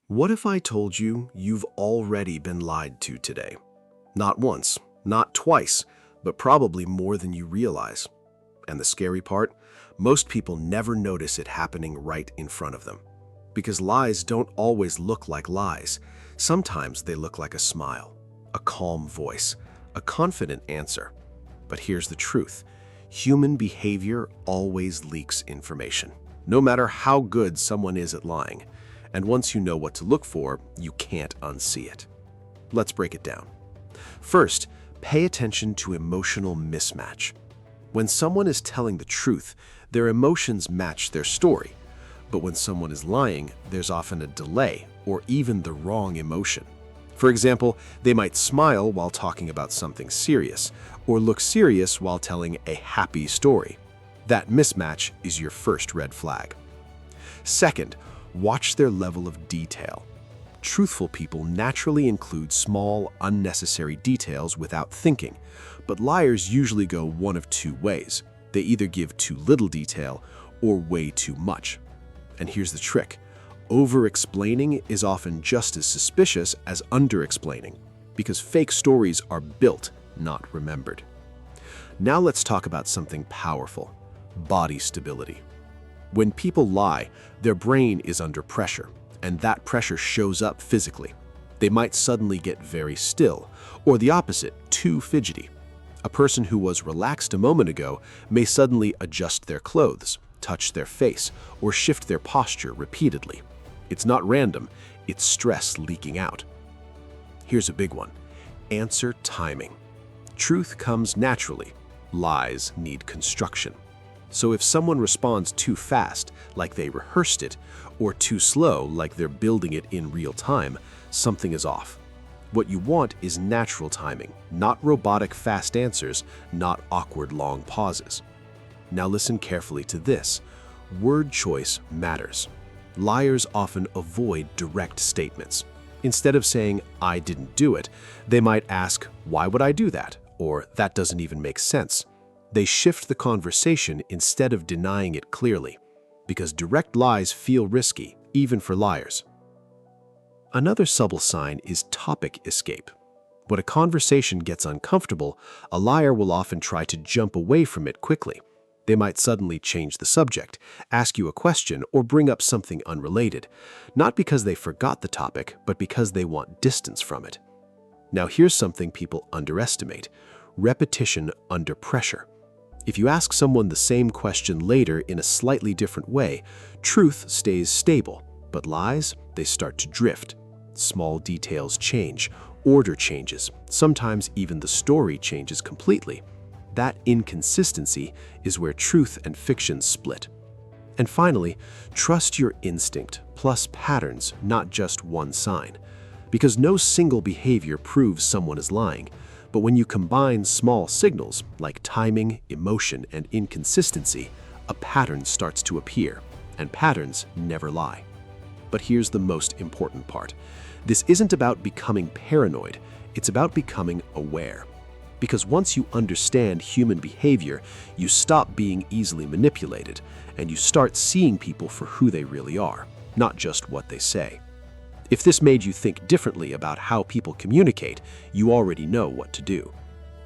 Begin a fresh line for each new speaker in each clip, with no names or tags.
What if I told you you've already been lied to today? Not once, not twice, but probably more than you realize. And the scary part? Most people never notice it happening right in front of them. Because lies don't always look like lies. Sometimes they look like a smile, a calm voice, a confident answer. But here's the truth. Human behavior always leaks information, no matter how good someone is at lying. And once you know what to look for, you can't unsee it. Let's break it down. First, pay attention to emotional mismatch. When someone is telling the truth, their emotions match their story. But when someone is lying, there's often a delay or even the wrong emotion. For example, they might smile while talking about something serious, or look serious while telling a happy story. That mismatch is your first red flag. Second, watch their level of detail. Truthful people naturally include small, unnecessary details without thinking, but liars usually go one of two ways. They either give too little detail or way too much. And here's the trick. Over-explaining is often just as suspicious as under-explaining, because fake stories are built, not remembered. Now let's talk about something powerful: body stability. When people lie, their brain is under pressure, and that pressure shows up physically. They might suddenly get very still, or the opposite, too fidgety. A person who was relaxed a moment ago may suddenly adjust their clothes, touch their face, or shift their posture repeatedly. It's not random, it's stress leaking out. Here's a big one. Answer timing. Truth comes naturally. Lies need construction. So if someone responds too fast, like they rehearsed it, or too slow, like they're building it in real time, something is off. What you want is natural timing, not robotic fast answers, not awkward long pauses. Now listen carefully to this. Word choice matters. Liars often avoid direct statements. Instead of saying, "I didn't do it," they might ask, "Why would I do that?" or "That doesn't even make sense." They shift the conversation instead of denying it clearly, because direct lies feel risky, even for liars. Another subtle sign is topic escape. When a conversation gets uncomfortable, a liar will often try to jump away from it quickly. They might suddenly change the subject, ask you a question, or bring up something unrelated, not because they forgot the topic, but because they want distance from it. Now here's something people underestimate: repetition under pressure. If you ask someone the same question later in a slightly different way, truth stays stable, but lies, they start to drift. Small details change, order changes, sometimes even the story changes completely. That inconsistency is where truth and fiction split. And finally, trust your instinct plus patterns, not just one sign. Because no single behavior proves someone is lying. But when you combine small signals like timing, emotion, and inconsistency, a pattern starts to appear, and patterns never lie. But here's the most important part. This isn't about becoming paranoid, it's about becoming aware. Because once you understand human behavior, you stop being easily manipulated, and you start seeing people for who they really are, not just what they say. If this made you think differently about how people communicate, you already know what to do.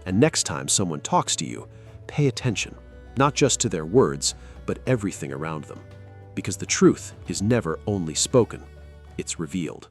And next time someone talks to you, pay attention, not just to their words, but everything around them. Because the truth is never only spoken, it's revealed.